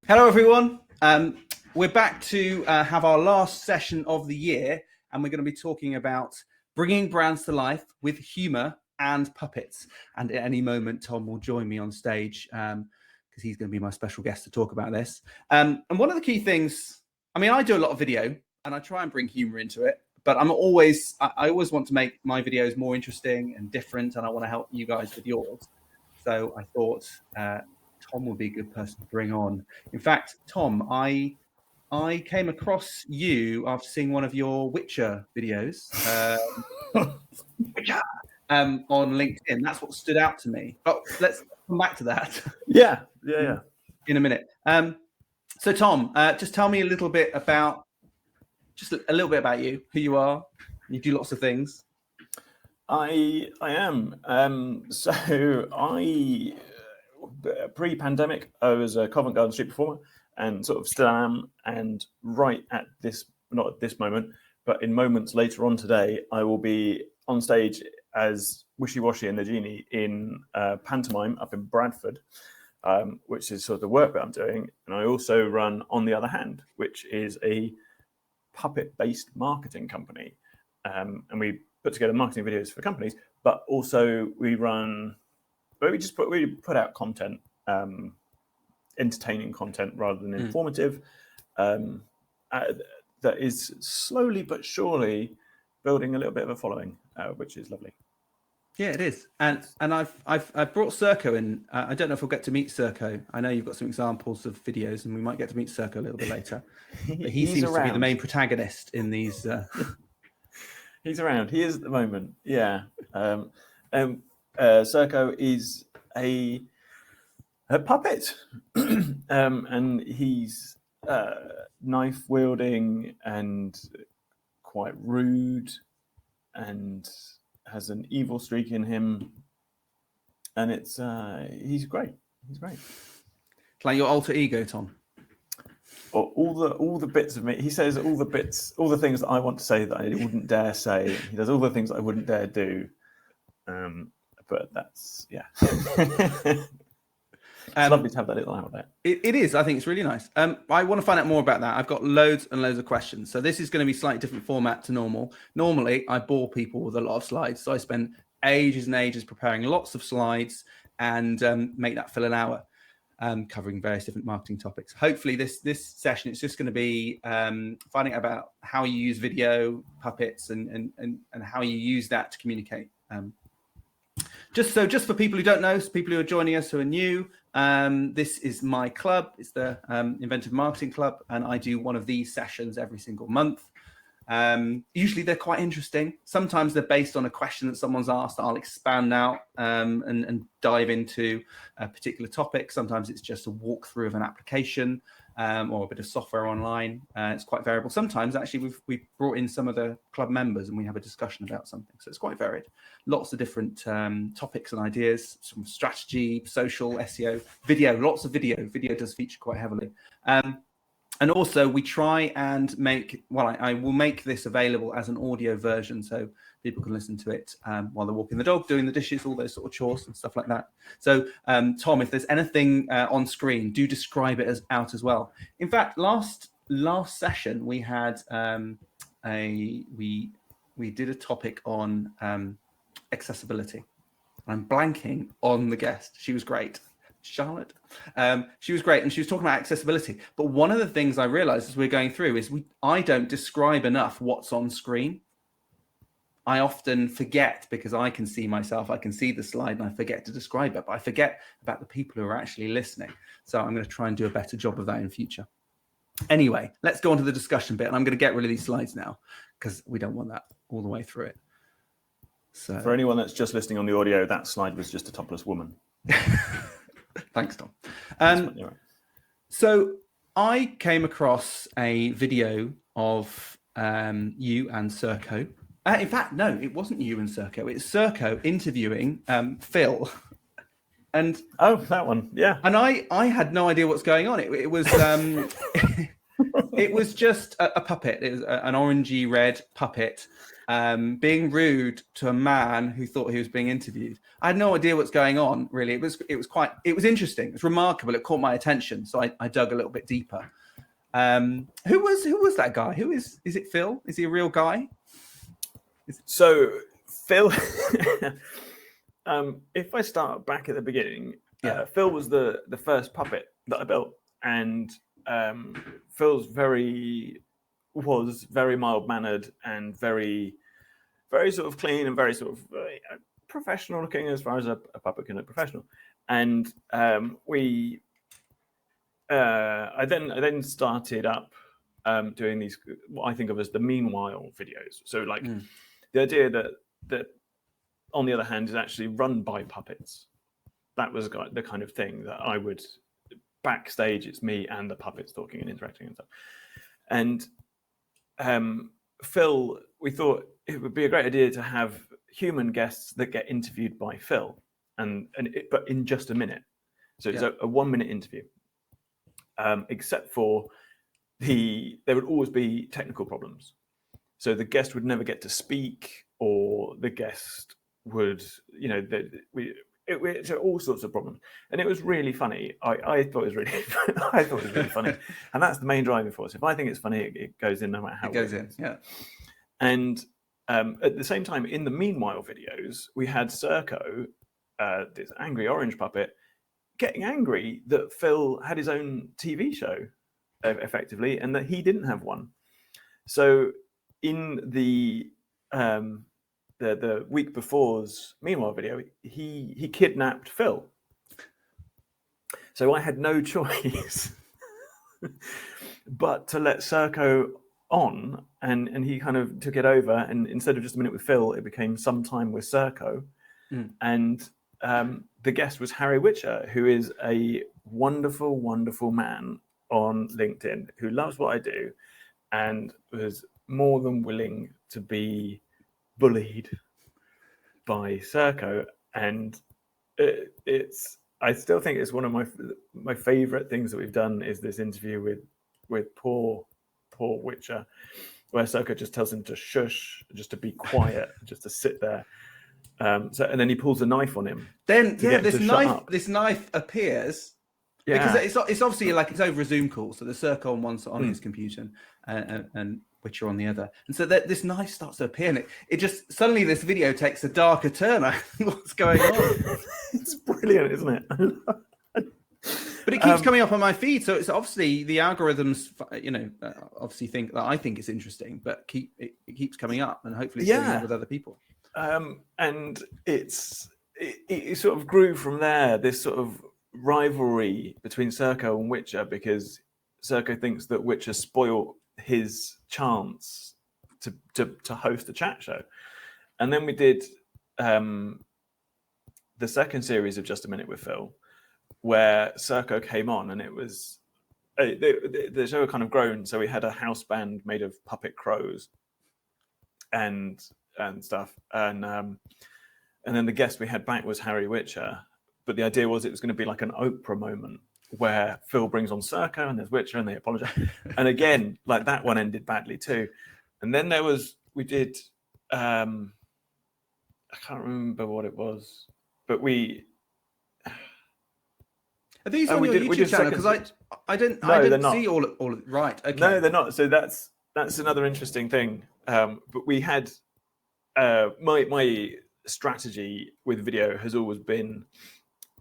Hello, everyone. We're back to have our last session of the year, and we're going to be talking about bringing brands to life with humour and puppets. And at any moment, Tom will join me on stage because he's going to be my special guest to talk about this. And one of the key things, I mean, I do a lot of video and I try and bring humour into it, but I always want to make my videos more interesting and different, and I want to help you guys with yours. So I thought Tom would be a good person to bring on. In fact, Tom, I came across you after seeing one of your Witcher videos on LinkedIn. That's what stood out to me. But let's come back to that. Yeah. In a minute. So, Tom, just tell me a little bit about you, who you are. You do lots of things. I am. So I pre-pandemic, I was a Covent Garden street performer, and sort of still am. And right at this, not at this moment, but in moments later on today, I will be on stage as Wishy Washy and the Genie in pantomime up in Bradford, which is sort of the work that I'm doing. And I also run On the Other Hand, which is a puppet-based marketing company, and we put together marketing videos for companies, but also we put out content, entertaining content rather than informative, that is slowly but surely building a little bit of a following, which is lovely. Yeah, it is. And I've brought Sirco in. I don't know if we'll get to meet Sirco. I know you've got some examples of videos, and we might get to meet Sirco a little bit later. But he seems to be the main protagonist in these. He's around. He is at the moment. Yeah. Sirco is a puppet, and he's knife wielding and quite rude, and has an evil streak in him, and it's he's great. He's great. Like your alter ego, Tom. All the bits of me. He says all the things that I want to say that I wouldn't dare say. He does all the things I wouldn't dare do. But that's It's lovely to have that little outlet. It is. I think it's really nice. I want to find out more about that. I've got loads and loads of questions. So this is going to be a slightly different format to normal. Normally, I bore people with a lot of slides. So I spend ages and ages preparing lots of slides and make that fill an hour, covering various different marketing topics. Hopefully, this session is just going to be finding out about how you use video, puppets, and how you use that to communicate. Just for people who don't know, so people who are joining us who are new, this is my club. It's the Inventive Marketing Club, and I do one of these sessions every single month. Usually they're quite interesting. Sometimes they're based on a question that someone's asked. I'll expand out and dive into a particular topic. Sometimes it's just a walkthrough of an application or a bit of software online. It's quite variable. Sometimes actually we've brought in some of the club members and we have a discussion about something. So it's quite varied. Lots of different topics and ideas, some strategy, social, SEO, video, lots of video. Video does feature quite heavily. And also we try and I will make this available as an audio version so people can listen to it while they're walking the dog, doing the dishes, all those sort of chores and stuff like that. So, Tom, if there's anything on screen, do describe it out as well. In fact, last session we had we did a topic on accessibility. I'm blanking on the guest. She was great. Charlotte. She was great, and she was talking about accessibility. But one of the things I realized as we're going through is I don't describe enough what's on screen. I often forget because I can see myself, I can see the slide, and I forget to describe it, but I forget about the people who are actually listening. So I'm going to try and do a better job of that in future. Anyway, let's go on to the discussion bit, and I'm going to get rid of these slides now because we don't want that all the way through it. So for anyone that's just listening on the audio, that slide was just a topless woman. Thanks, Tom. So I came across a video of you and Sirco. In fact, no, it wasn't you and Sirco. It's Sirco interviewing Phil. And that one, yeah. And I had no idea what's going on. It was It was just a puppet. It was an orangey red puppet being rude to a man who thought he was being interviewed. I had no idea what's going on, really. It was interesting. It was remarkable. It caught my attention, so I dug a little bit deeper. Who was that guy? Is it Phil? Is he a real guy? So Phil, if I start back at the beginning, Phil was the first puppet that I built, and Phil's very mild mannered and very sort of clean and very sort of professional looking as far as a puppet can look professional. And I then started up doing these what I think of as the meanwhile videos. So like the idea that on the other hand is actually run by puppets. That was the kind of thing that I would backstage. It's me and the puppets talking and interacting and stuff. And Phil, we thought it would be a great idea to have human guests that get interviewed by Phil, but in just a minute. So it's a 1 minute interview, except for there would always be technical problems. So the guest would never get to speak, or the guest would, so all sorts of problems, and it was really funny. I thought it was really, funny, and that's the main driving force. If I think it's funny, it goes in no matter how it goes in. Yeah. And at the same time, in the meanwhile videos, we had Sirco, this angry orange puppet, getting angry that Phil had his own TV show, effectively, and that he didn't have one. So in the week before's meanwhile video, he kidnapped Phil. So I had no choice but to let Sirco on, and he kind of took it over. And instead of just a minute with Phil, it became some time with Sirco. And the guest was Harry Witcher, who is a wonderful, wonderful man on LinkedIn who loves what I do and was more than willing to be bullied by Sirco. And I still think it's one of my favorite things that we've done is this interview with poor Witcher, where Sirco just tells him to shush, just to be quiet, just to sit there. And then he pulls a knife on him. Then this knife appears. Yeah. Because it's obviously like it's over a Zoom call, so there's Sirco on one side on his computer and Witcher on the other, and so this knife starts to appear, and it just suddenly this video takes a darker turn. What's going on? It's brilliant, isn't it? But it keeps coming up on my feed, so it's obviously the algorithms, obviously think that I think it's interesting, but it keeps coming up, and hopefully it's doing it with other people. And it sort of grew from there. This sort of rivalry between Sirco and Witcher, because Sirco thinks that Witcher spoiled his chance to host a chat show. And then we did the second series of Just a Minute with Phil, where Sirco came on, and it was the show had kind of grown. So we had a house band made of puppet crows and stuff, and then the guest we had back was Harry Witcher. But the idea was it was going to be like an Oprah moment where Phil brings on Sirco and there's Witcher and they apologize. And again, like that one ended badly too. And then we did, I can't remember what it was, but are these on your YouTube channel? Because I didn't see all of right. Okay. No, they're not. So that's another interesting thing. But we had my strategy with video has always been,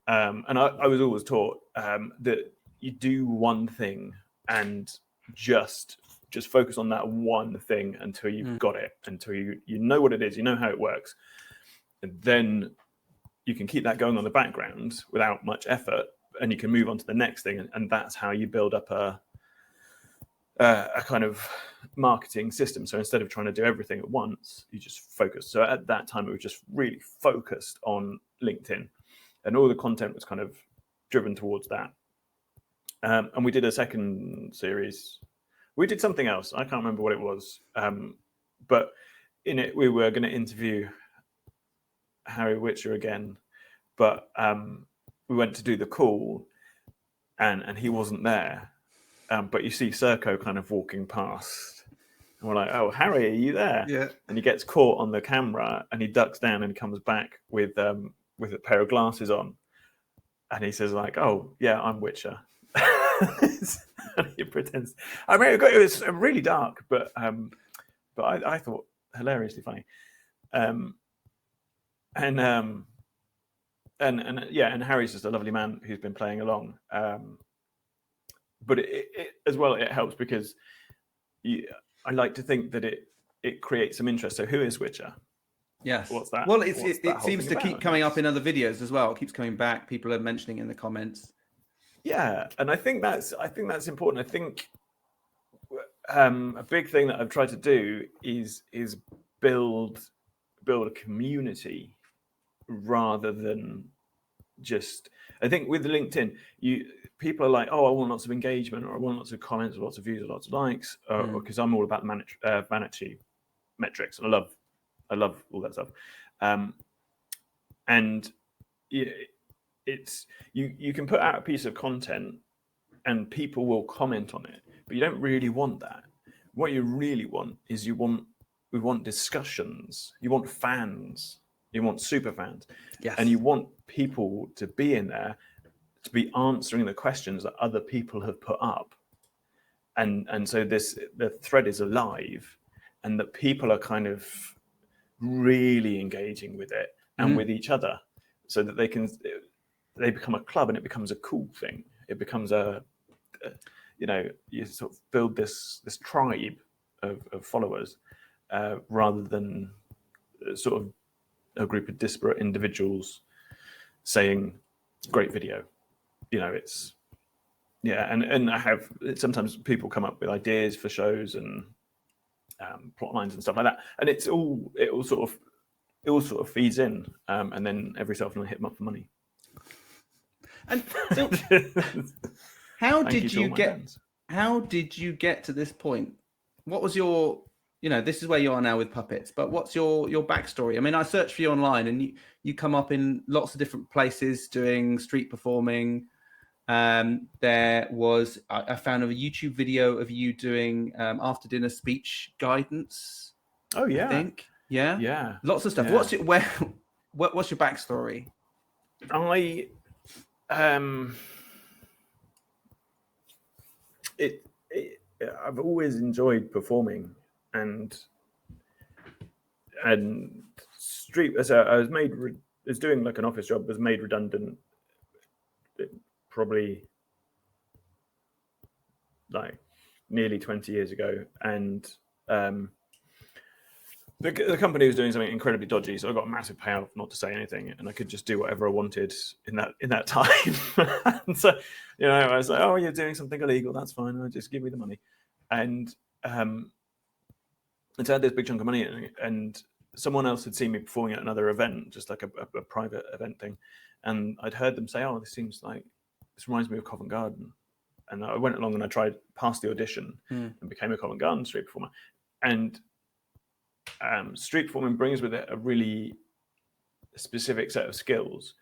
and I was always taught that you do one thing and just focus on that one thing until you've got it, until you know what it is, you know how it works, and then you can keep that going on the background without much effort, and you can move on to the next thing, and that's how you build up a kind of marketing system. So instead of trying to do everything at once, you just focus. So at that time, it was just really focused on LinkedIn, and all the content was kind of driven towards that. And we did a second series. We did something else. I can't remember what it was. But in it, we were going to interview Harry Witcher again, but we went to do the call, and he wasn't there. but you see Sirco kind of walking past, and we're like, "Oh, Harry, are you there?" Yeah. And he gets caught on the camera, and he ducks down and comes back with a pair of glasses on, and he says like, "Oh, yeah, I'm Witcher." And he pretends. I mean, it was really dark, but I thought hilariously funny. And Harry's just a lovely man who's been playing along. But it as well, it helps because I like to think that it creates some interest. So who is Witcher? Yes. What's that? Well, What's it that whole seems thing to keep about? coming up in other videos as well. It keeps coming back. People are mentioning in the comments. Yeah, and I think that's important. I think a big thing that I've tried to do is build a community rather than just. I think with LinkedIn, people are like, "Oh, I want lots of engagement, or I want lots of comments, or lots of views, or lots of likes," because I'm all about vanity metrics, and I love all that stuff. And it's you can put out a piece of content, and people will comment on it, but you don't really want that. What you really want is we want discussions. You want fans. You want super fans. Yes. And you want people to be in there to be answering the questions that other people have put up. And so the thread is alive, and that people are kind of really engaging with it and with each other, so that they become a club, and it becomes a cool thing. It becomes you sort of build this tribe of followers rather than sort of a group of disparate individuals saying great video. It's and I have sometimes people come up with ideas for shows and plot lines and stuff like that, and it all sort of feeds in, and then every so often I hit them up for money. And so, how did you get to this point? What was your, this is where you are now with puppets, but what's your backstory? I mean, I searched for you online, and you come up in lots of different places doing street performing. There was, I found a YouTube video of you doing after dinner speech guidance. Oh yeah, I think yeah, lots of stuff. Yeah. What's your backstory? I've always enjoyed performing, and street. As I was doing like an office job, was made redundant probably like nearly 20 years ago, and the company was doing something incredibly dodgy, so I got a massive payout not to say anything, and I could just do whatever I wanted in that time. And so, I was like, "Oh, you're doing something illegal. That's fine. I'll just give me the money." And it had this big chunk of money, and someone else had seen me performing at another event, just like a private event thing, and I'd heard them say, "Oh, this reminds me of Covent Garden," and I went along and I tried past the audition and became a Covent Garden street performer, and street performing brings with it a really specific set of skills,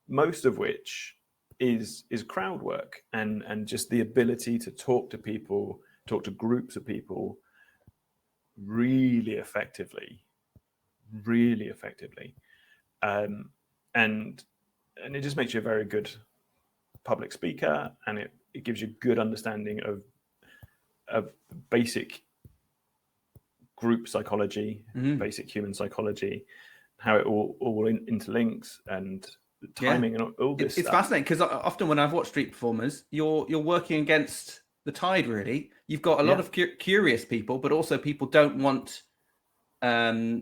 most of which is crowd work and just the ability to talk to people, talk to groups of people really effectively, and it just makes you a very good public speaker, and it gives you good understanding of basic group psychology, basic human psychology, how it all interlinks, and timing, and all this it's stuff. fascinating, because often when I've watched street performers, you're working against the tide, really. You've got a lot of curious people, but also people don't want to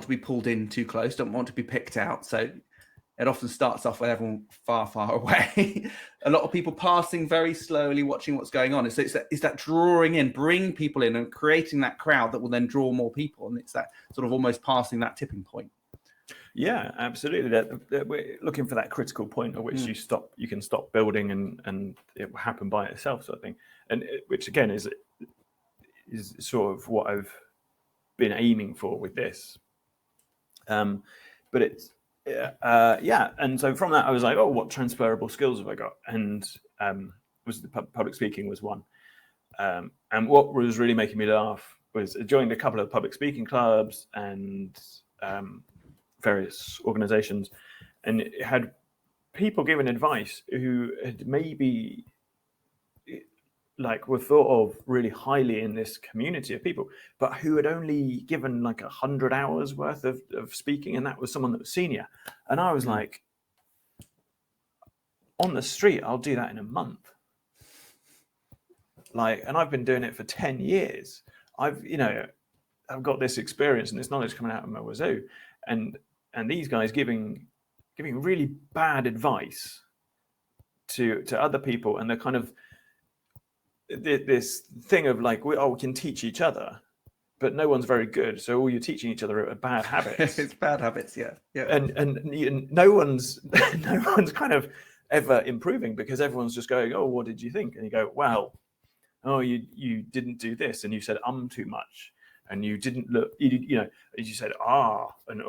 be pulled in too close, don't want to be picked out. So it often starts off with everyone far, far away. A lot of people passing very slowly, watching what's going on. So it's that drawing in, bring people in and creating that crowd that will then draw more people. And it's that sort of almost passing that tipping point. Yeah, absolutely. We're looking for that critical point at which you can stop building and it will happen by itself, sort of thing. And which again is sort of what I've been aiming for with this. But it's and so from that I was like, oh, what transferable skills have I got? And was the public speaking was one. And what was really making me laugh was I joined a couple of public speaking clubs and various organizations, and it had people giving advice who had maybe like were thought of really highly in this community of people, but who had only given like 100 hours worth of speaking, and that was someone that was senior. And I was like, on the street, I'll do that in a month. Like, and I've been doing it for 10 years. I've got this experience and this knowledge coming out of my wazoo, and these guys giving really bad advice to other people, and they're kind of this thing of like, we can teach each other, but no one's very good, so all you're teaching each other are bad habits. It's bad habits, yeah. And no one's kind of ever improving, because everyone's just going, oh, what did you think? And you go, well, oh, you didn't do this, and you said too much, and you didn't look, you said and and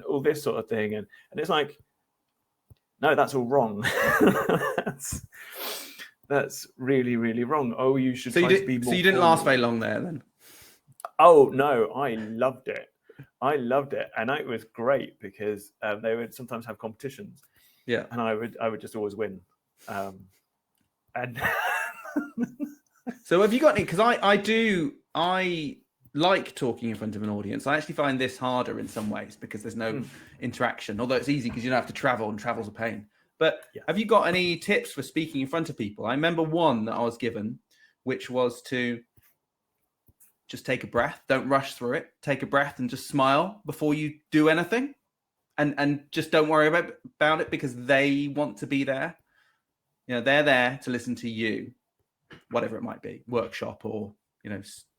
all this sort of thing, and it's like, no, that's all wrong. That's really, really wrong. Oh, you should try to be more. So you didn't last very long there then? Oh no, I loved it, and it was great because they would sometimes have competitions. Yeah, and I would just always win. And so have you got any? Because I like talking in front of an audience. I actually find this harder in some ways because there's no interaction. Although it's easy because you don't have to travel, and travel's a pain. But have you got any tips for speaking in front of people? I remember one that I was given, which was to just take a breath. Don't rush through it. Take a breath and just smile before you do anything. And just don't worry about it, because they want to be there. They're there to listen to you, whatever it might be, workshop or,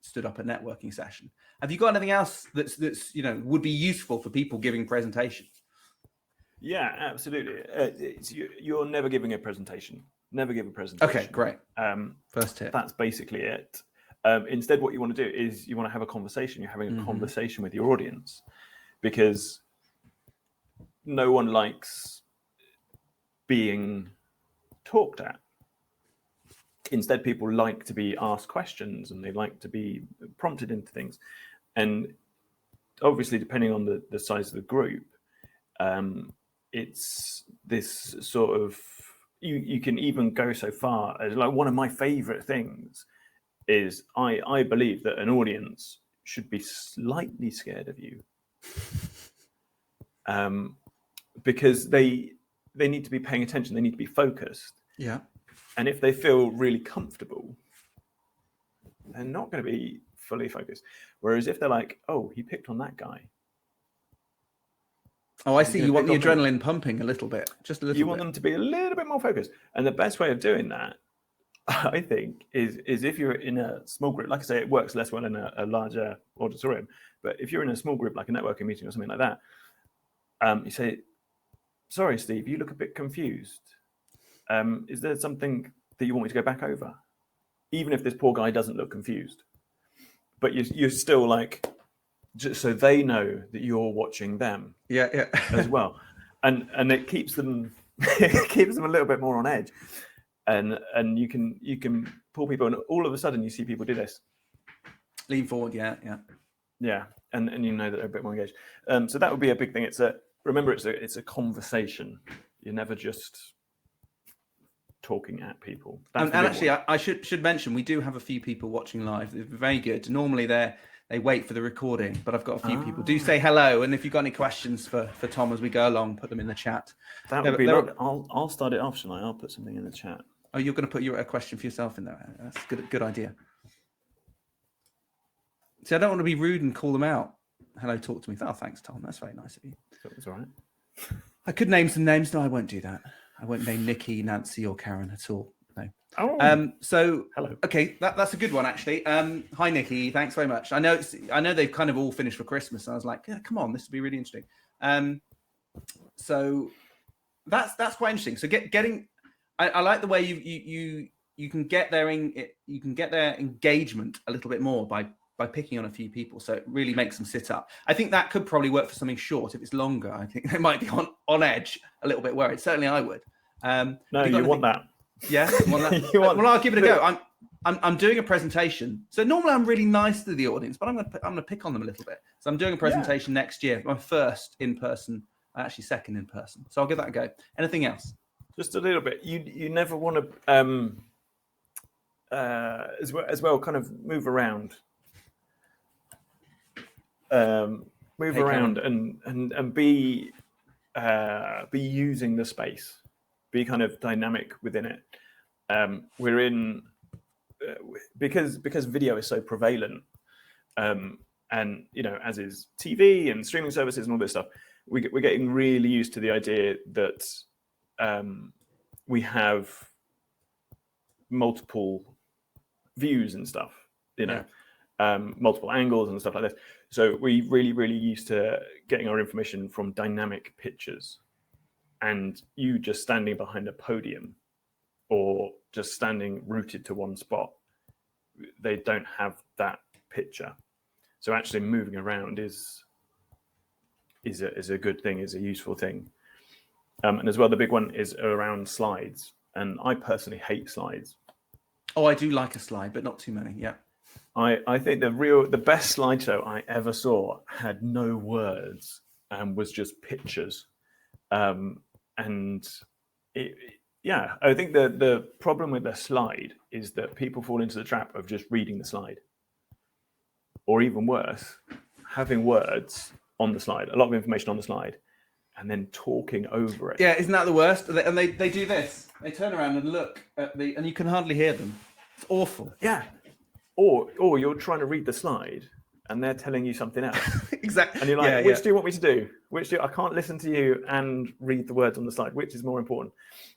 stood up a networking session. Have you got anything else that's would be useful for people giving presentations? Yeah, absolutely. You're never giving a presentation. Never give a presentation. Okay, great. First tip. That's basically it. Instead, what you want to do is you want to have a conversation. You're having a conversation with your audience, because no one likes being talked at. Instead, people like to be asked questions, and they like to be prompted into things. And obviously, depending on the size of the group, it's this sort of, you can even go so far as, like, one of my favorite things is I believe that an audience should be slightly scared of you, because they need to be paying attention. They need to be focused. Yeah. And if they feel really comfortable, they're not going to be fully focused. Whereas if they're like, oh, he picked on that guy. Oh, I see. You want the adrenaline pumping a little bit, just a little bit. You want them to be a little bit more focused. And the best way of doing that, I think, is if you're in a small group. Like I say, it works less well in a larger auditorium. But if you're in a small group, like a networking meeting or something like that, you say, sorry, Steve, you look a bit confused. Is there something that you want me to go back over? Even if this poor guy doesn't look confused. But you're still like, just so they know that you're watching them. Yeah. As well. And it keeps them a little bit more on edge. And you can pull people, and all of a sudden you see people do this. Lean forward, yeah. Yeah, and you know that they're a bit more engaged. So that would be a big thing. It's a conversation. You're never just talking at people. And actually, I should mention, we do have a few people watching live. They're very good. Normally they wait for the recording, but I've got a few people. Do say hello, and if you've got any questions for Tom as we go along, put them in the chat. That would be lovely. I'll start it off, shall I? I'll put something in the chat. Oh, you're going to put a question for yourself in there. That's a good idea. See, I don't want to be rude and call them out. Hello, talk to me. Oh, thanks, Tom. That's very nice of you. That's all right. I could name some names. No, I won't do that. I won't name Nikki, Nancy, or Karen at all. No. Oh. So hello. Okay, that's a good one actually. Hi Nikki, thanks very much. I know they've kind of all finished for Christmas. I was like, yeah, come on, this would be really interesting. So that's quite interesting. So getting, I like the way you can get their engagement a little bit more by picking on a few people. So it really makes them sit up. I think that could probably work for something short. If it's longer, I think they might be on edge, a little bit worried. Certainly I would. No, you want that. Yeah. Well, I'll give it a go. I'm doing a presentation. So normally I'm really nice to the audience, but I'm gonna pick on them a little bit. So I'm doing a presentation next year. My first in person, actually second in person. So I'll give that a go. Anything else? Just a little bit. You never want to as well kind of move around. Move around and be using the space, be kind of dynamic within it. We're in because video is so prevalent, and as is TV and streaming services and all this stuff. We're getting really used to the idea that we have multiple views and stuff, multiple angles and stuff like this. So we really used to getting our information from dynamic pictures, and you just standing behind a podium or just standing rooted to one spot. They don't have that picture. So actually moving around is a good thing, is a useful thing. And as well, the big one is around slides. And I personally hate slides. Oh, I do like a slide, but not too many. Yeah. I think the best slideshow I ever saw had no words and was just pictures. I think the problem with the slide is that people fall into the trap of just reading the slide. Or even worse, having words on the slide, a lot of information on the slide, and then talking over it. Yeah, isn't that the worst? And they do this. They turn around and look at and you can hardly hear them. It's awful. Yeah. Or you're trying to read the slide and they're telling you something else. Exactly. And you're like, which do you want me to do? I can't listen to you and read the words on the slide. Which is more important?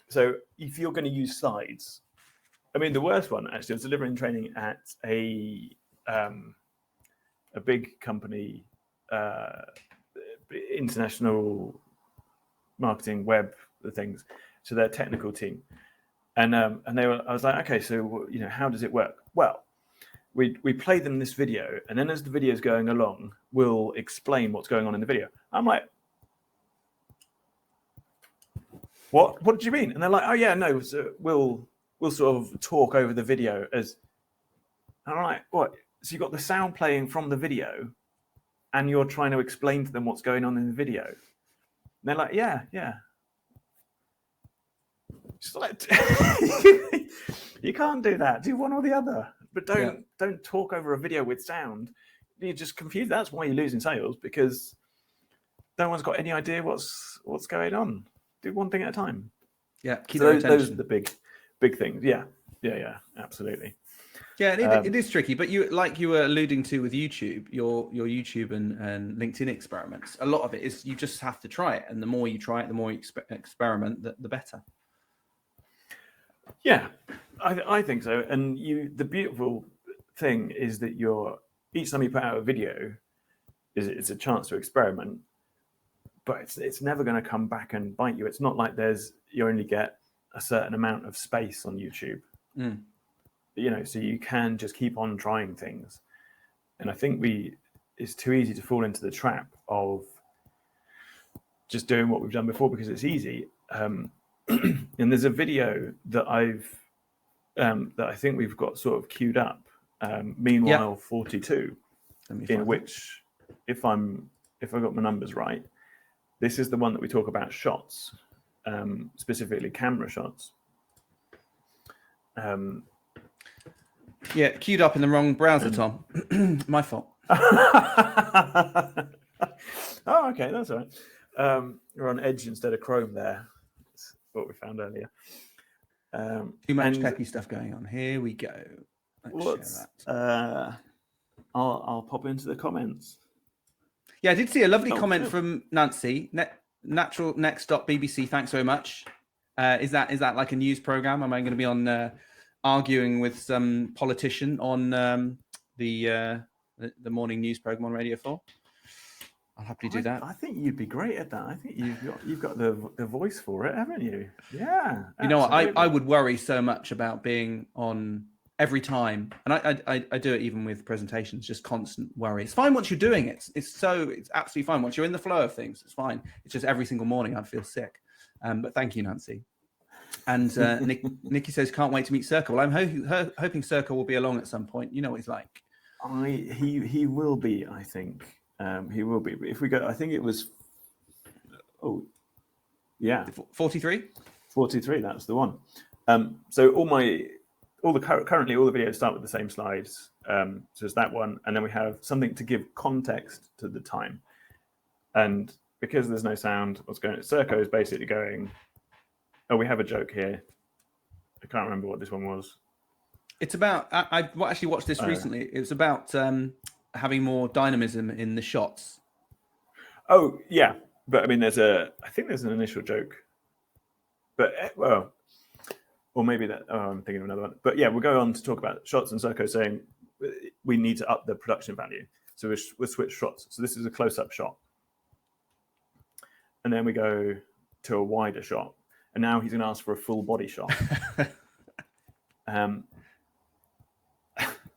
So if you're going to use slides, I mean, the worst one, actually, I was delivering training at a big company, international marketing, web, the things, to their technical team. And I was like, okay, so, how does it work? Well, we play them this video, and then as the video is going along, we'll explain what's going on in the video. I'm like, what do you mean? And they're like, oh yeah, no, so we'll sort of talk over the video as, and I'm like, what? So you've got the sound playing from the video and you're trying to explain to them what's going on in the video. And they're like, yeah. Just like, you can't do that. Do one or the other. But don't talk over a video with sound. You're just confused. That's why you're losing sales, because no one's got any idea what's going on. Do one thing at a time. Yeah, keep their attention. Those are the big things. Yeah, absolutely. Yeah, it is tricky. But you were alluding to with YouTube, your YouTube and LinkedIn experiments. A lot of it is you just have to try it, and the more you try it, the more you experiment, the better. Yeah, I think so. And the beautiful thing is that each time you put out a video, it's a chance to experiment, but it's never going to come back and bite you. It's not like you only get a certain amount of space on YouTube. So you can just keep on trying things. And I think it's too easy to fall into the trap of just doing what we've done before because it's easy. And there's a video that I think we've got sort of queued up. Meanwhile, 42, in which, if I got my numbers right, this is the one that we talk about shots, specifically camera shots. Queued up in the wrong browser, Tom. My fault. Oh, okay, that's all right. We're on Edge instead of Chrome there. That's what we found earlier. Too much techie stuff going on. Here we go. Let's share that. I'll pop into the comments. Yeah, I did see a lovely comment from Nancy. Naturalnext.bbc. Thanks very much. Is that like a news program? Am I going to be on arguing with some politician on the morning news program on Radio 4? I'll happily do that. I think you'd be great at that. I think you've got the voice for it, haven't you? Yeah. You know what? I would worry so much about being on every time, and I do it even with presentations. Just constant worry. It's fine once you're doing it. It's absolutely fine once you're in the flow of things. It's fine. It's just every single morning I'd feel sick. But thank you, Nancy. And Nikki says, can't wait to meet Sirco. Well, I'm hoping Sirco will be along at some point. You know what he's like. He will be, I think. He will be. If we go, I think it was, 43? 43, that's the one. So currently all the videos start with the same slides. So it's that one, and then we have something to give context to the time. And because there's no sound, what's going on? Sirco is basically going, we have a joke here. I can't remember what this one was. It's about, I actually watched this recently. It was about having more dynamism in the shots. Oh, yeah. But I mean, I think there's an initial joke. But, or maybe I'm thinking of another one. But yeah, we'll go on to talk about shots, and Sirco saying we need to up the production value. So we'll switch shots. So this is a close-up shot. And then we go to a wider shot. And now he's going to ask for a full body shot.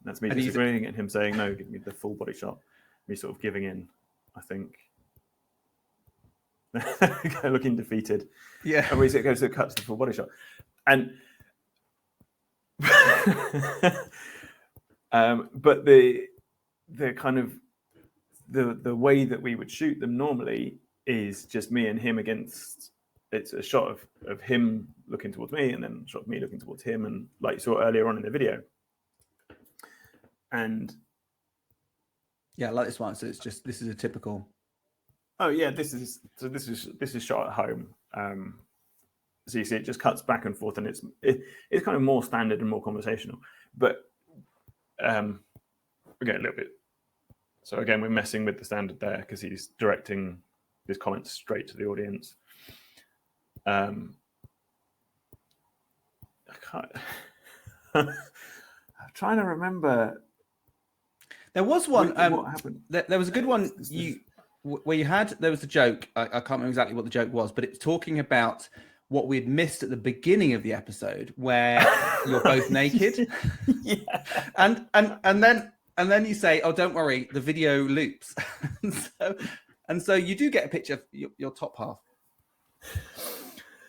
That's me disagreeing and him saying, no, give me the full body shot. Me sort of giving in, I think. Looking defeated. Yeah. And we go to cut to the full body shot. And but the kind of the way that we would shoot them normally is just me and him against. It's a shot of him looking towards me, and then a shot of me looking towards him, and like you saw earlier on in the video. And yeah, I like this one. So this is a typical. Oh yeah, this is shot at home. So you see, it just cuts back and forth, and it's kind of more standard and more conversational. But again, a little bit. So again, we're messing with the standard there because he's directing his comments straight to the audience. I'm trying to remember. There was one. What happened? There was a good one. There was a joke. I can't remember exactly what the joke was, but it's talking about what we'd missed at the beginning of the episode, where you're both naked. Yeah. And then you say, "Oh, don't worry, the video loops." and so you do get a picture of your top half.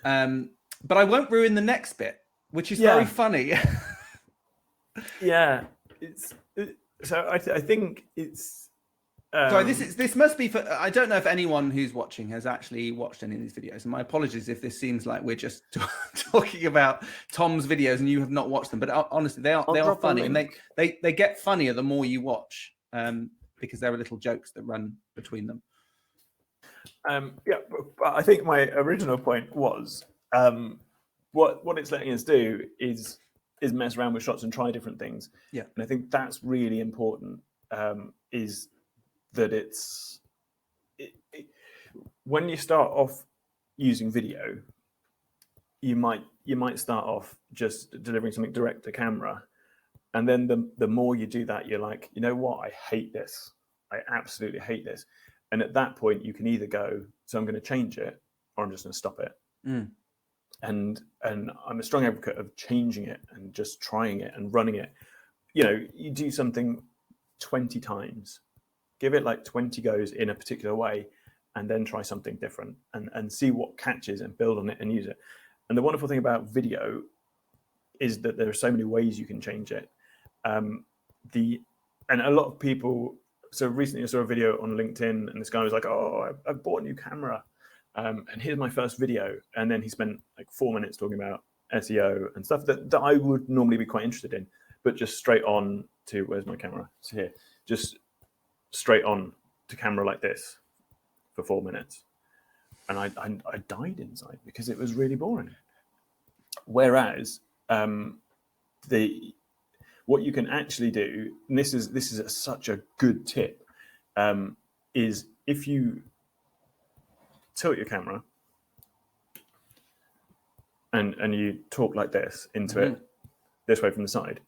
But I won't ruin the next bit, which is very funny. Yeah, so I think it's. Sorry, this must be for. I don't know if anyone who's watching has actually watched any of these videos, and my apologies if this seems like we're just talking about Tom's videos and you have not watched them. But honestly, they are funny, and they get funnier the more you watch, because there are little jokes that run between them. But I think my original point was what it's letting us do is mess around with shots and try different things. Yeah, and I think that's really important. Is that when you start off using video, you might start off just delivering something direct to camera, and then the more you do that, you're like, you know what, I hate this. I absolutely hate this. And at that point, you can either go, so I'm going to change it, or I'm just going to stop it. And I'm a strong advocate of changing it and just trying it and running it. You know, you do something 20 times, give it like 20 goes in a particular way, and then try something different and see what catches and build on it and use it. And the wonderful thing about video is that there are so many ways you can change it. And a lot of people. So recently I saw a video on LinkedIn, and this guy was like, "Oh, I bought a new camera, and here's my first video." And then he spent like 4 minutes talking about SEO and stuff that I would normally be quite interested in, but just straight on to, where's my camera? It's here. Just straight on to camera like this for 4 minutes. And I died inside because it was really boring. Whereas what you can actually do, and this is such a good tip, is if you tilt your camera and you talk like this into it, this way from the side,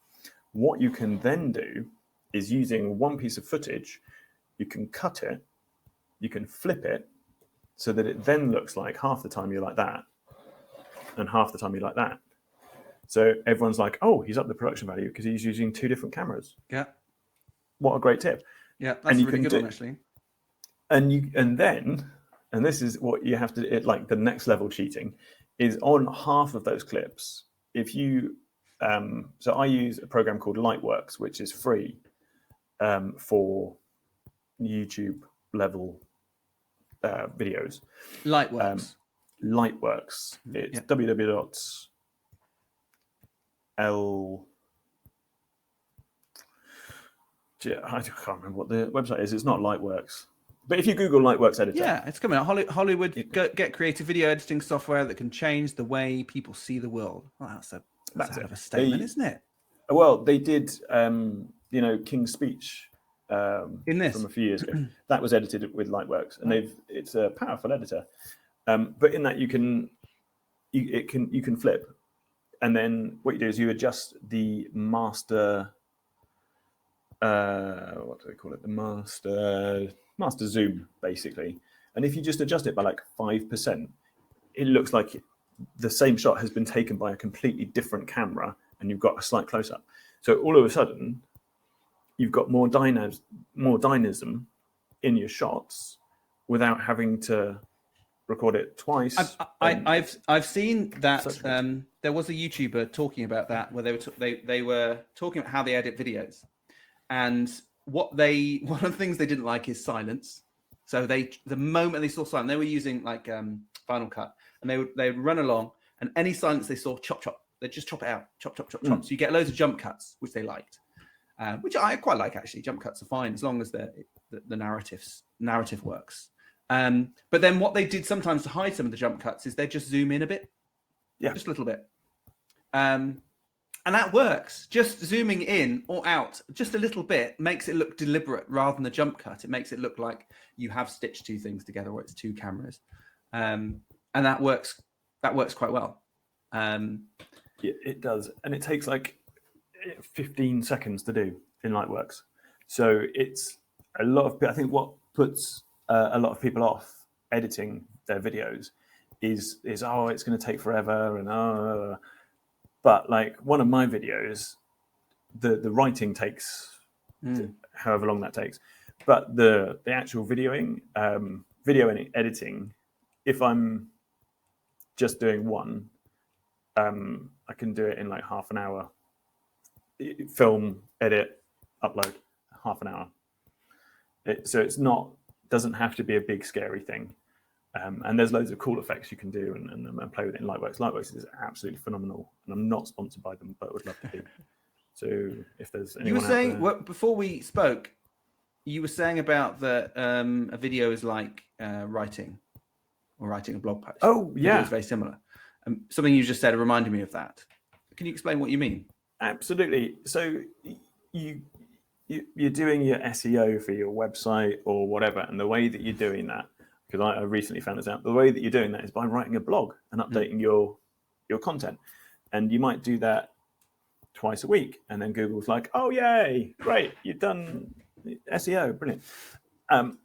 what you can then do is, using one piece of footage, you can cut it, you can flip it so that it then looks like half the time you're like that and half the time you're like that. So everyone's like, "Oh, he's up the production value because he's using 2 different cameras." Yeah. What a great tip. Yeah, that's a really good one, actually. And this is what you have to, like the next level cheating is on half of those clips. If you, so I use a program called Lightworks, which is free for YouTube level videos. Lightworks. Lightworks. It's www.l. I can't remember what the website is. It's not Lightworks. But if you Google Lightworks editor. Yeah, it's coming out. Hollywood get creative video editing software that can change the way people see the world. Well, that's a hell of a statement, isn't it? Well, they did, King's Speech in this from a few years ago. That was edited with Lightworks, and it's a powerful editor. But in that you can flip, and then what you do is you adjust the master. What do they call it? The master zoom, basically. And if you just adjust it by like 5%, it looks like the same shot has been taken by a completely different camera, and you've got a slight close-up. So all of a sudden, you've got more dynamism in your shots without having to record it twice. I've seen that there was a YouTuber talking about that, where they were talking about how they edit videos, and one of the things they didn't like is silence. So the moment they saw silence, they were using like Final Cut, and they'd run along, and any silence they saw, chop. They'd just chop it out, chop. So you get loads of jump cuts, which they liked, which I quite like actually. Jump cuts are fine as long as the narrative works. But then what they did sometimes to hide some of the jump cuts is they just zoom in a bit, just a little bit, and that works. Just zooming in or out just a little bit makes it look deliberate rather than the jump cut. It makes it look like you have stitched two things together, or it's two cameras, and that works quite well. It does, and it takes like 15 seconds to do in Lightworks. So it's a lot of. I think what puts a lot of people off editing their videos is it's going to take forever, and but like one of my videos, the writing takes however long that takes, but the actual video and editing, if I'm just doing one, I can do it in like half an hour. Film, edit, upload, half an hour. So it's doesn't have to be a big scary thing. And there's loads of cool effects you can do and play with it in Lightworks. Lightworks is absolutely phenomenal, and I'm not sponsored by them, but would love to be. So if there's anyone you were saying out there... before we spoke, you were saying about that a video is like writing a blog post. Oh yeah, it's very similar. Something you just said reminded me of that. Can you explain what you mean? Absolutely. So you're doing your SEO for your website or whatever, and the way that you're doing that, because I recently found this out, the way that you're doing that is by writing a blog and updating your content. And you might do that twice a week, and then Google's like, oh yay, great, you've done SEO, brilliant. And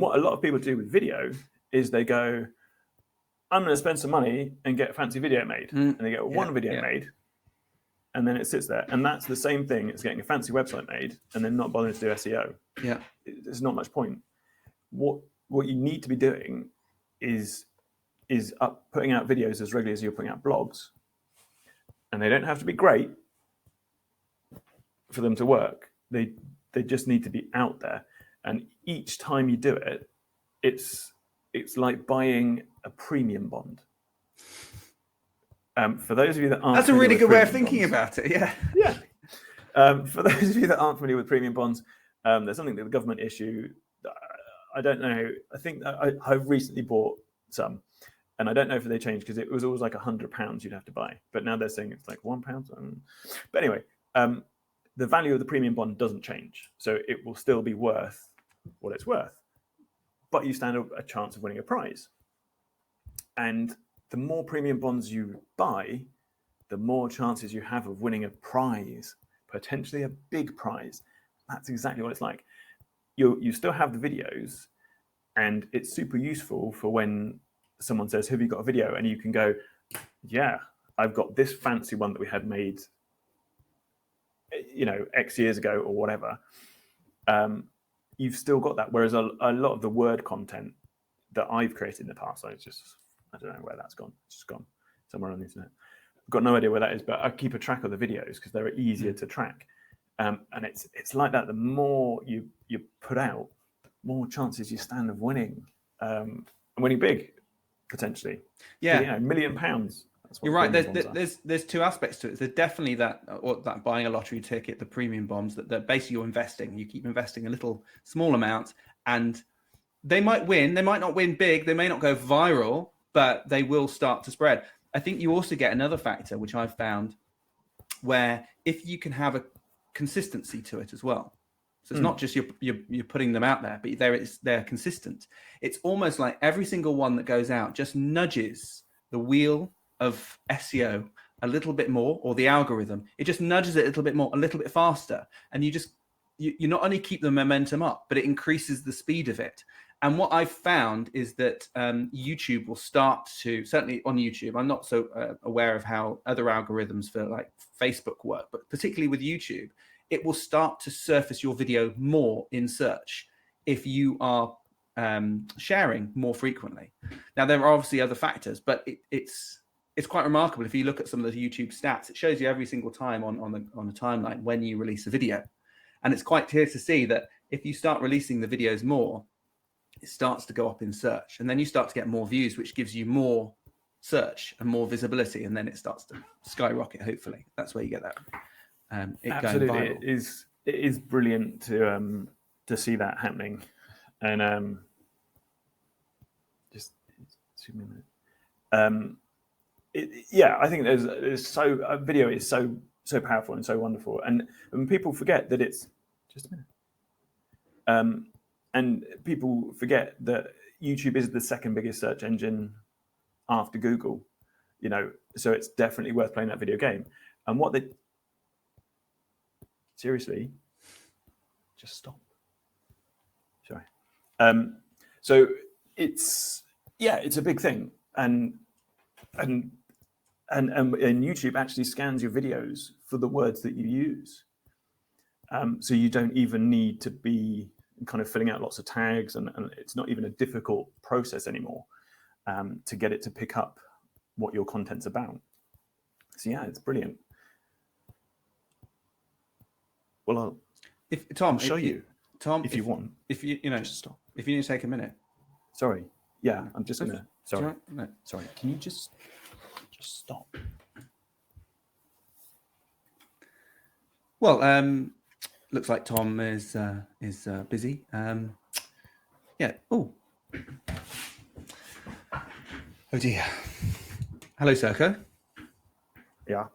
what a lot of people do with video is they go, I'm going to spend some money and get a fancy video made. And they get one video made, and then it sits there. And that's the same thing as getting a fancy website made and then not bothering to do SEO. Yeah. There's not much point. What you need to be doing is putting out videos as regularly as you're putting out blogs. And they don't have to be great for them to work. They just need to be out there. And each time you do it, it's like buying a premium bond. For those of you that aren't, that's a really good way of thinking about it. Yeah, yeah. For those of you that aren't familiar with premium bonds, there's something that the government issue. I don't know. I think I've recently bought some, and I don't know if they changed, because it was always like £100 you'd have to buy, but now they're saying it's like £1. But anyway, the value of the premium bond doesn't change, so it will still be worth what it's worth, but you stand a chance of winning a prize. And the more premium bonds you buy, the more chances you have of winning a prize, potentially a big prize. That's exactly what it's like. You still have the videos, and it's super useful for when someone says, have you got a video? And you can go, yeah, I've got this fancy one that we had made, X years ago or whatever. You've still got that. Whereas a lot of the word content that I've created in the past, I don't know where that's gone. It's just gone. somewhere on the internet. I've got no idea where that is, but I keep a track of the videos because they're easier to track. And it's like that. The more you put out, more chances you stand of winning, and winning big, potentially. Yeah, £1 million. That's what you're right. premium bonds are. There's two aspects to it. There's definitely that buying a lottery ticket, the premium bonds, that basically you're investing. You keep investing a little small amount, and they might win. They might not win big. They may not go viral, but they will start to spread. I think you also get another factor, which I've found, where if you can have a consistency to it as well. So it's not just you're putting them out there, but they're consistent. It's almost like every single one that goes out just nudges the wheel of SEO a little bit more, or the algorithm. It just nudges it a little bit more, a little bit faster, and you not only keep the momentum up, but it increases the speed of it. And what I've found is that YouTube will start to, certainly on YouTube, I'm not so aware of how other algorithms for like Facebook work, but particularly with YouTube, it will start to surface your video more in search if you are sharing more frequently. Now, there are obviously other factors, but it's quite remarkable. If you look at some of the YouTube stats, it shows you every single time on the timeline when you release a video. And it's quite clear to see that if you start releasing the videos more, it starts to go up in search, and then you start to get more views, which gives you more search and more visibility, and then it starts to skyrocket. Hopefully, that's where you get that. Absolutely, going viral. It is brilliant to see that happening, and just 2 minutes. I think a video is so powerful and so wonderful, and when people forget that it's just a minute. And people forget that YouTube is the second biggest search engine after Google, so it's definitely worth playing that video game. And seriously, just stop. Sorry. So it's a big thing, and YouTube actually scans your videos for the words that you use. So you don't even need to be kind of filling out lots of tags, and it's not even a difficult process anymore to get it to pick up what your content's about. So yeah, it's brilliant. Well, I'll show you, Tom, if you want. If you just stop. If you need to take a minute. Sorry. Yeah, I'm just gonna. Sorry. No. Sorry. Can you just stop? Well, looks like Tom is busy. Yeah. Oh dear. Hello, Sirco. Yeah.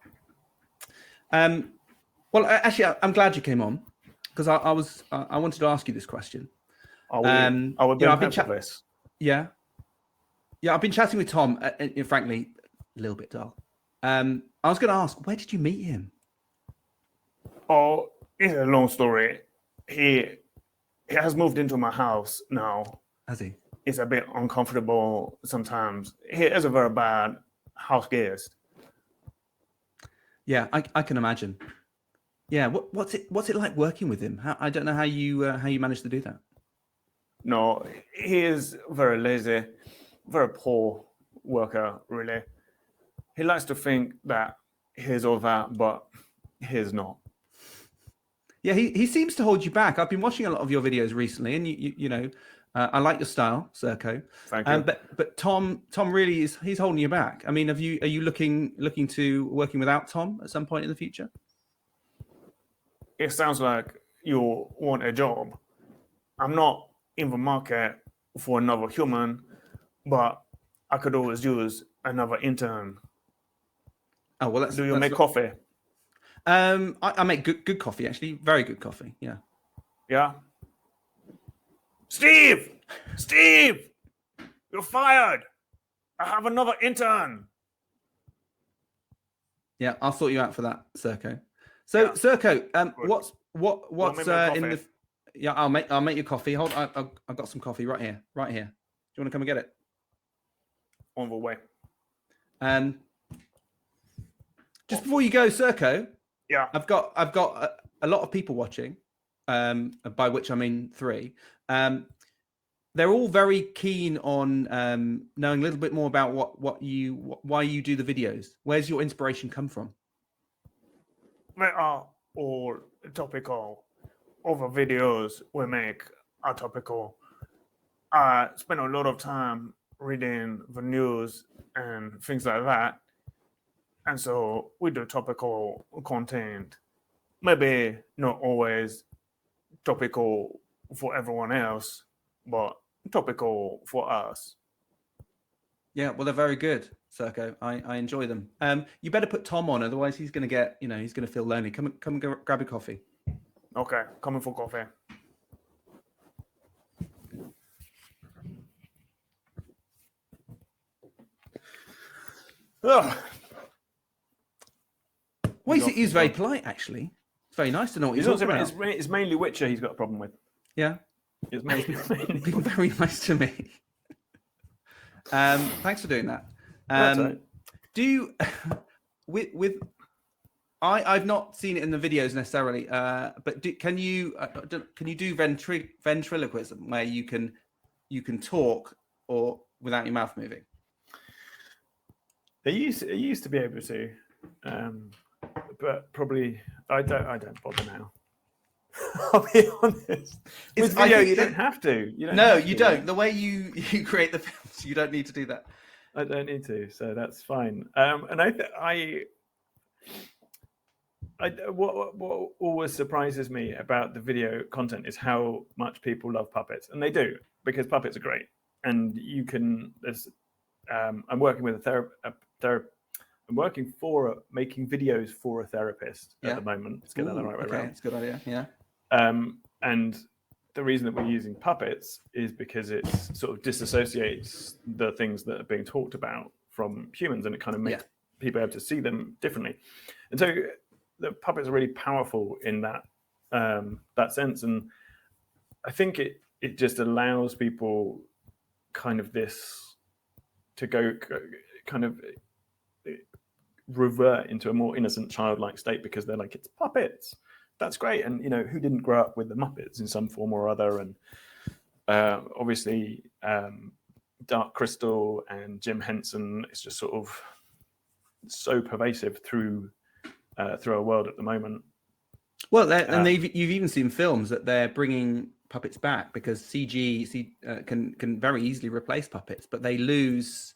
Well, actually, I'm glad you came on, because I wanted to ask you this question. I've been this. Yeah. I've been chatting with Tom. Frankly, a little bit dull. I was going to ask, where did you meet him? Oh, it's a long story. He has moved into my house now. Has he? It's a bit uncomfortable sometimes. He is a very bad house guest. Yeah, I can imagine. Yeah, what's it like working with him? I don't know how you managed to do that. No, he is very lazy, very poor worker, really. He likes to think that he's all that, but he's not. Yeah, he seems to hold you back. I've been watching a lot of your videos recently, and you know, I like your style, Sirco. Thank you. But Tom really he's holding you back. I mean, are you looking to working without Tom at some point in the future? It sounds like you want a job. I'm not in the market for another human, but I could always use another intern. Oh well, Do you make coffee? I make good coffee, actually, very good coffee. Yeah. Yeah. Steve, you're fired. I have another intern. Yeah, I'll sort you out for that, Sirco. So, yeah. Sirco, what's in the? Yeah, I'll make your coffee. Hold, I've got some coffee right here. Do you want to come and get it? On the way. Just before you go, Sirco. Yeah, I've got a lot of people watching, by which I mean 3. they're all very keen on knowing a little bit more about why you do the videos. Where's your inspiration come from? They are all topical. All the videos we make are topical. I spend a lot of time reading the news and things like that. And so we do topical content. Maybe not always topical for everyone else, but topical for us. Yeah, well, they're very good, Sirco. I enjoy them. You better put Tom on, otherwise he's going to get, he's going to feel lonely. Come grab a coffee. Okay, coming for coffee. Oh, Well, he's very polite, actually. It's very nice to know what he's also talking about. it's mainly Witcher he's got a problem with. Yeah. It's mainly People very nice to me. Thanks for doing that. That's all right. Do you, I've not seen it in the videos necessarily, but can you do ventriloquism where you can talk or without your mouth moving? I used to be able to, but probably I don't bother now. I'll be honest. With video, you don't have to. You don't. The way you create the films, you don't need to do that. I don't need to, so that's fine. And what always surprises me about the video content is how much people love puppets, and they do, because puppets are great. And you can. I'm working with I'm working for making videos for a therapist at the moment. Let's get that the right way around. That's a good idea. Yeah. And the reason that we're using puppets is because it sort of disassociates the things that are being talked about from humans, and it kind of makes people able to see them differently. And so the puppets are really powerful in that that sense. And I think it just allows people kind of this to go kind of revert into a more innocent, childlike state, because they're like, it's puppets. That's great. And, who didn't grow up with the Muppets in some form or other? And obviously, Dark Crystal and Jim Henson is just sort of so pervasive through our world at the moment. Well, and you've even seen films that they're bringing puppets back, because CG can very easily replace puppets, but they lose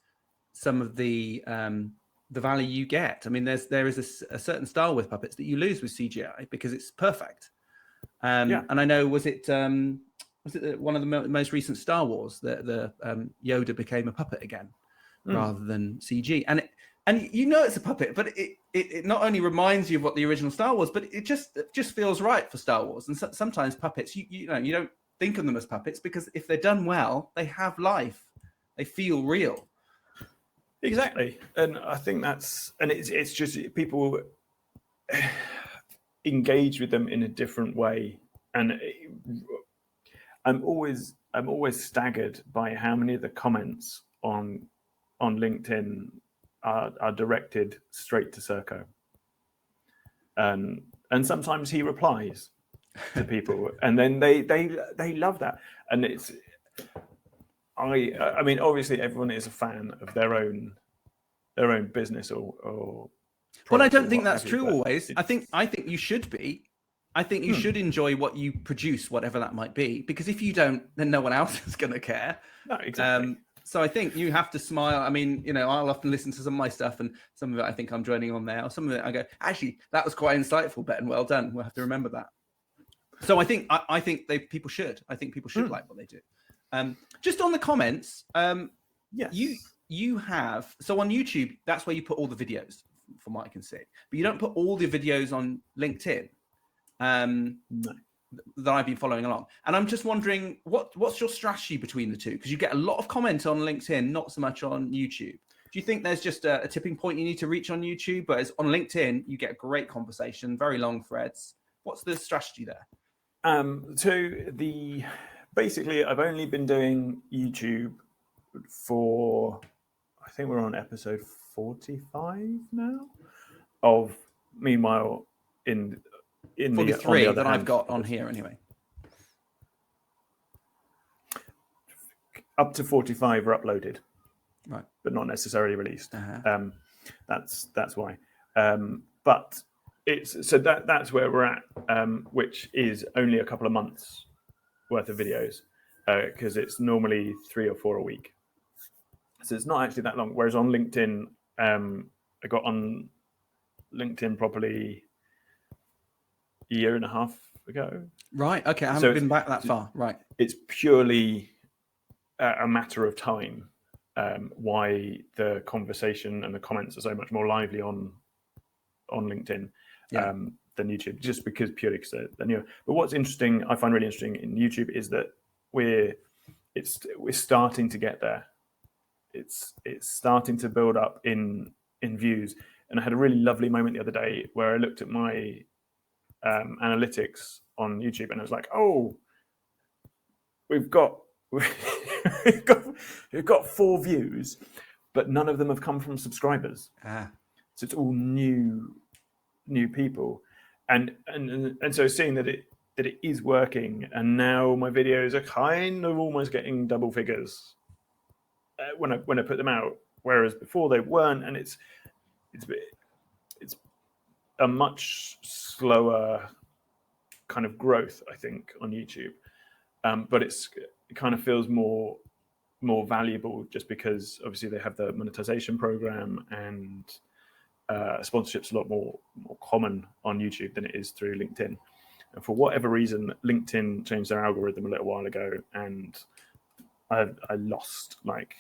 some of the value you get. I mean, there is a certain style with puppets that you lose with CGI because it's perfect. And I know, was it one of the most recent Star Wars that the Yoda became a puppet again rather than CG, and it's a puppet, but it not only reminds you of what the original Star Wars, but it just feels right for Star Wars. And sometimes puppets, you don't think of them as puppets, because if they're done well, they have life, they feel real. Exactly. And I think it's just people engage with them in a different way. And I'm always staggered by how many of the comments on LinkedIn are directed straight to Sirco. And sometimes he replies to people, and then they love that. And it's I mean, obviously, everyone is a fan of their own business or. Well, I don't think that's true always. I think you should be. I think you should enjoy what you produce, whatever that might be, because if you don't, then no one else is going to care. No, exactly. So I think you have to smile. I mean, I'll often listen to some of my stuff, and some of it I think I'm joining on there, or some of it I go, actually, that was quite insightful, Ben. Well done. We'll have to remember that. So I think people should. I think people should like what they do. Just on the comments, yes. You have, so on YouTube, that's where you put all the videos, from what I can see, but you don't put all the videos on LinkedIn. No. That I've been following along, and I'm just wondering what's your strategy between the two, because you get a lot of comments on LinkedIn, not so much on YouTube. Do you think there's just a tipping point you need to reach on YouTube, but as on LinkedIn you get great conversation, very long threads? What's the strategy there? Basically I've only been doing YouTube for, I think we're on episode 45 now of Meanwhile in 43 that I've got on here anyway. up to 45 are uploaded, Right. but not necessarily released. Uh-huh. That's why. But that's where we're at, which is only a couple of months worth of videos, because it's normally 3 or 4 a week. So it's not actually that long. Whereas on LinkedIn, I got on LinkedIn probably a year and a half ago. Right. Okay. I So haven't been back that far. Right. It's purely a matter of time why the conversation and the comments are so much more lively on LinkedIn than YouTube, just because purely because they're newer. But what's interesting, I find really interesting in YouTube, is that we're starting to get there. It's starting to build up in views. And I had a really lovely moment the other day where I looked at my analytics on YouTube, and I was like, oh, we've got 4 views, but none of them have come from subscribers. So it's all new people, and so seeing that it is working, and now my videos are kind of almost getting double figures when I put them out, whereas before they weren't, and it's a much slower kind of growth, I think, on YouTube, but it kind of feels more valuable just because obviously they have the monetization program, and sponsorship's a lot more common on YouTube than it is through LinkedIn. And for whatever reason, LinkedIn changed their algorithm a little while ago, and I lost like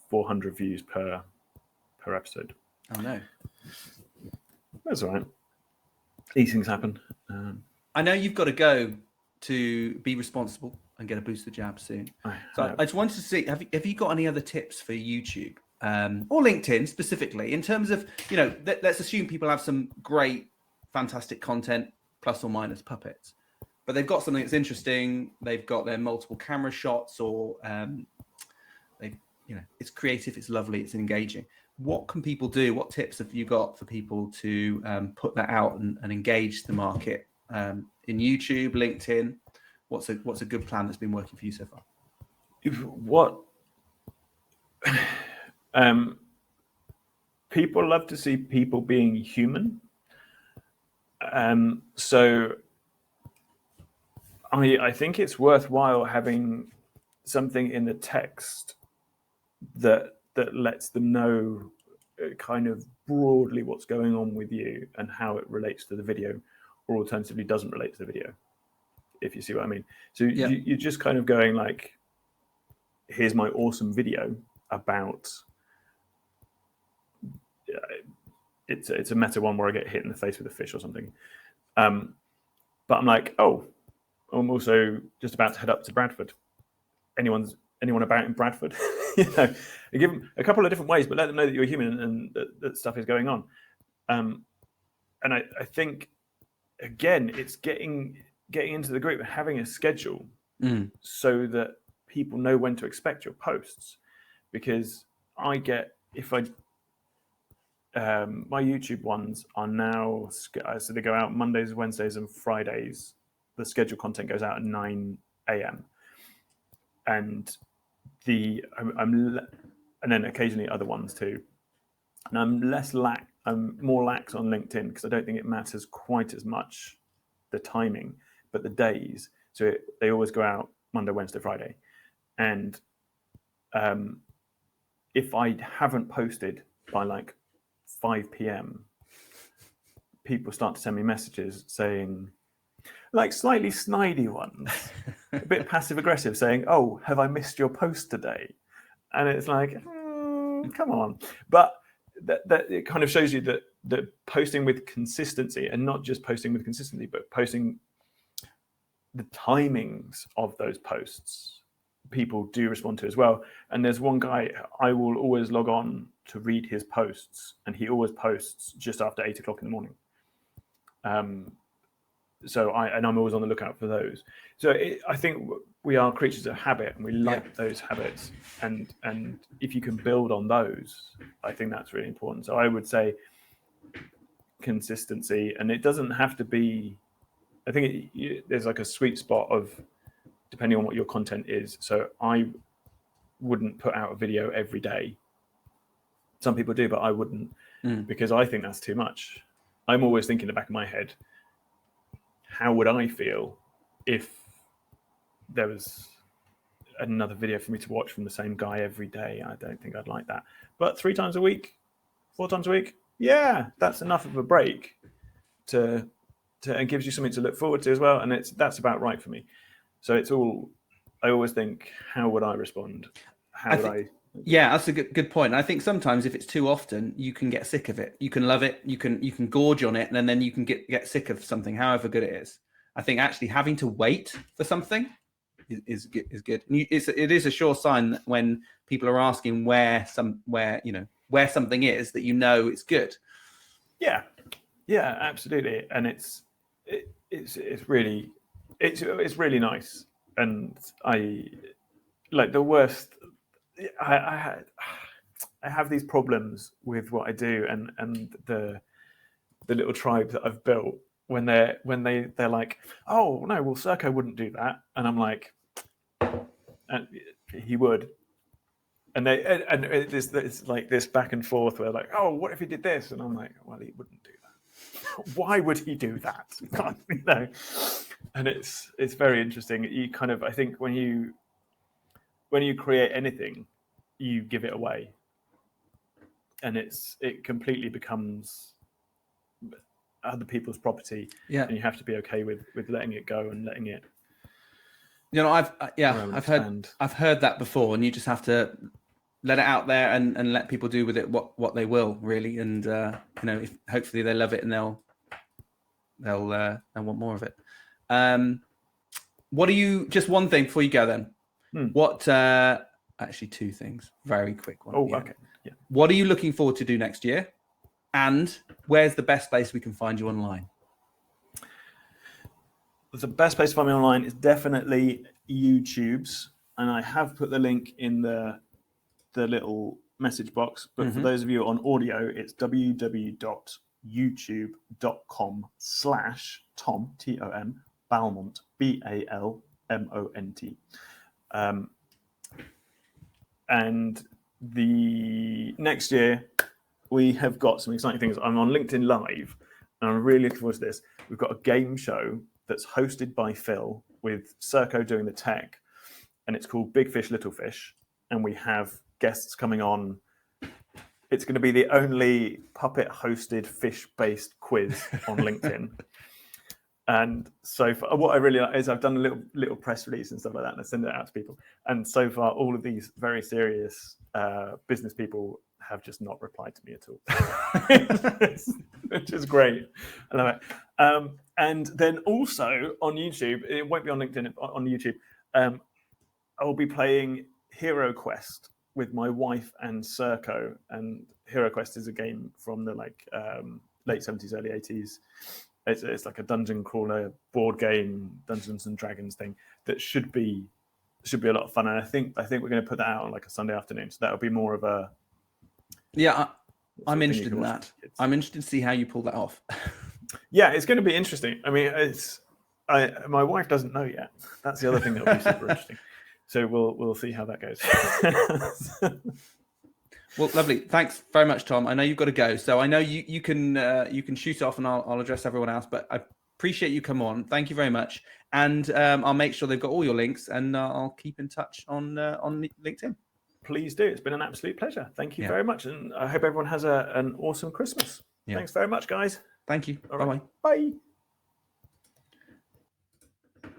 400 views per episode. Oh no. That's all right. These things happen. I know you've got to go to be responsible and get a booster jab soon. I just wanted to see, have you got any other tips for YouTube or LinkedIn specifically, in terms of, let's assume people have some great, fantastic content, plus or minus puppets, but they've got something that's interesting. They've got their multiple camera shots, or it's creative, it's lovely, it's engaging. What can people do? What tips have you got for people to put that out and engage the market in YouTube, LinkedIn? What's a good plan that's been working for you so far? People love to see people being human. So I think it's worthwhile having something in the text that lets them know kind of broadly what's going on with you and how it relates to the video, or alternatively doesn't relate to the video, if you see what I mean. So you're just kind of going like, here's my awesome video about, it's a meta one where I get hit in the face with a fish or something. But I'm like, oh, I'm also just about to head up to Bradford. Anyone about in Bradford? I give them a couple of different ways, but let them know that you're human and that stuff is going on. And I think, again, it's getting into the group and having a schedule so that people know when to expect your posts. Because my YouTube ones are now, so they go out Mondays, Wednesdays, and Fridays. The scheduled content goes out at 9 a.m. and and then occasionally other ones too. And I'm more lax on LinkedIn because I don't think it matters quite as much the timing, but the days. So they always go out Monday, Wednesday, Friday. And if I haven't posted by like 5 p.m, people start to send me messages saying, like slightly snidey ones, a bit passive aggressive, saying, oh, have I missed your post today? And it's like, come on. But that it kind of shows you that posting with consistency, and not just posting with consistency, but posting the timings of those posts, people do respond to as well. And there's one guy, I will always log on to read his posts, and he always posts just after 8 o'clock in the morning. So I'm always on the lookout for those. So I think we are creatures of habit, and we like those habits. And if you can build on those, I think that's really important. So I would say consistency, and it doesn't have to be. I think there's like a sweet spot of depending on what your content is. So I wouldn't put out a video every day. Some people do, but I wouldn't, because I think that's too much. I'm always thinking in the back of my head, how would I feel if there was another video for me to watch from the same guy every day? I don't think I'd like that. But 3 times a week, 4 times a week, yeah, that's enough of a break to and gives you something to look forward to as well. And that's about right for me. So it's all, I always think, how would I respond? How would I? Yeah, that's a good point. I think sometimes if it's too often, you can get sick of it. You can love it. You can gorge on it, and then you can get sick of something, however good it is. I think actually having to wait for something is good. It is a sure sign that when people are asking where something is, that it's good. Yeah, absolutely. And it's really nice. And I like the worst. I have these problems with what I do, and the little tribe that I've built when they're like, oh no, well Sirco wouldn't do that, and I'm like, and he would, and it's like this back and forth where like, oh, what if he did this, and I'm like, well, he wouldn't do that. Why would he do that? And it's very interesting. You kind of, I think when you create anything, you give it away, and it completely becomes other people's property. Yeah, and you have to be okay with letting it go and letting it. I've heard that before, and you just have to let it out there and let people do with it what they will, really. And if hopefully they love it and they'll want more of it. What do you? Just one thing before you go, then. What? Actually, 2 things. Very quick one. Oh, yeah. Okay. Yeah. What are you looking forward to do next year? And where's the best place we can find you online? The best place to find me online is definitely YouTube's, and I have put the link in the little message box. But for those of you on audio, it's www.youtube.com/Tom Tom Balmont Balmont. And the next year we have got some exciting things. I'm on LinkedIn Live, and I'm really looking forward to this. We've got a game show that's hosted by Phil with Sirco doing the tech, and it's called Big Fish, Little Fish. And we have guests coming on. It's going to be the only puppet hosted fish-based quiz on LinkedIn. And so what I really like is I've done a little press release and stuff like that, and I send it out to people. And so far, all of these very serious business people have just not replied to me at all, which is great. I love it. And then also on YouTube, it won't be on LinkedIn, on YouTube, I'll be playing Hero Quest with my wife and Sirco. And Hero Quest is a game from the late 70s, early 80s. It's like a dungeon crawler board game, Dungeons and Dragons thing that should be a lot of fun. And I think we're going to put that out on like a Sunday afternoon. So that'll be more of a. Yeah, I'm interested in that. I'm interested to see how you pull that off. Yeah, it's going to be interesting. I mean, my wife doesn't know yet. That's the other thing that will be super interesting. So we'll see how that goes. Well, lovely. Thanks very much, Tom. I know you've got to go, so I know you can shoot off, and I'll address everyone else. But I appreciate you come on. Thank you very much, and I'll make sure they've got all your links, and I'll keep in touch on LinkedIn. Please do. It's been an absolute pleasure. Thank you very much, and I hope everyone has an awesome Christmas. Yeah. Thanks very much, guys. Thank you. All bye right. Bye.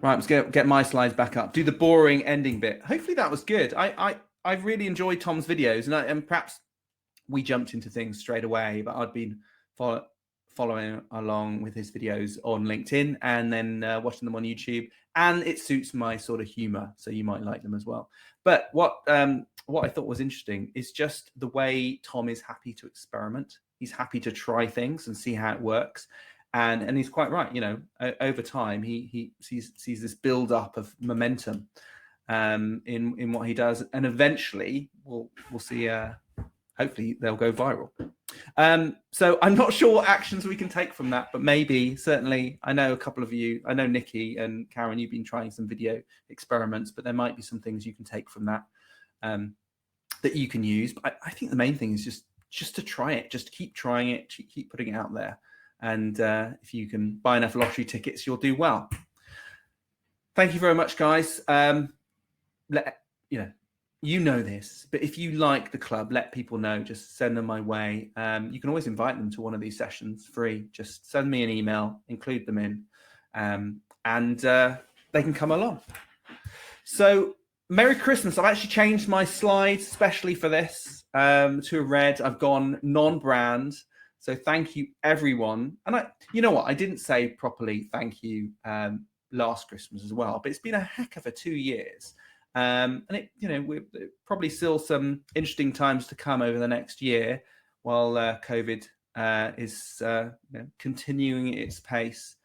Right, let's get my slides back up. Do the boring ending bit. Hopefully that was good. I've really enjoyed Tom's videos, and perhaps we jumped into things straight away, but I'd been following along with his videos on LinkedIn and then watching them on YouTube, and it suits my sort of humor, so you might like them as well. But what I thought was interesting is just the way Tom is happy to experiment. He's happy to try things and see how it works. And he's quite right. Over time, he sees this build up of momentum in what he does, and eventually we'll see. Hopefully, they'll go viral. So I'm not sure what actions we can take from that, but certainly, I know a couple of you. I know Nikki and Karen. You've been trying some video experiments, but there might be some things you can take from that. that you can use. But I think the main thing is just to try it, just keep trying it, keep putting it out there. And if you can buy enough lottery tickets, you'll do well. Thank you very much, guys. You know this, but if you like the club, let people know. Just send them my way. You can always invite them to one of these sessions free. Just send me an email, include them in, and they can come along. So Merry Christmas. I've actually changed my slides especially for this to a red. I've gone non-brand. So thank you, everyone. And you know what? I didn't say properly thank you last Christmas as well, but it's been a heck of a 2 years. And we're probably still some interesting times to come over the next year while COVID is continuing its pace.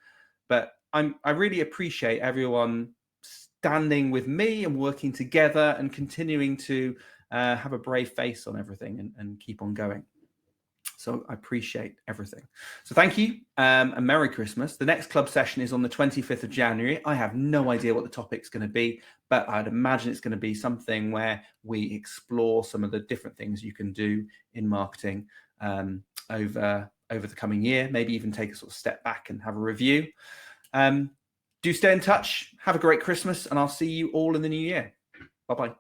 But I really appreciate everyone standing with me and working together and continuing to have a brave face on everything and keep on going. So I appreciate everything. So thank you and Merry Christmas. The next club session is on the 25th of January. I have no idea what the topic's going to be, but I'd imagine it's going to be something where we explore some of the different things you can do in marketing over the coming year, maybe even take a sort of step back and have a review. Do stay in touch. Have a great Christmas, and I'll see you all in the new year. Bye-bye.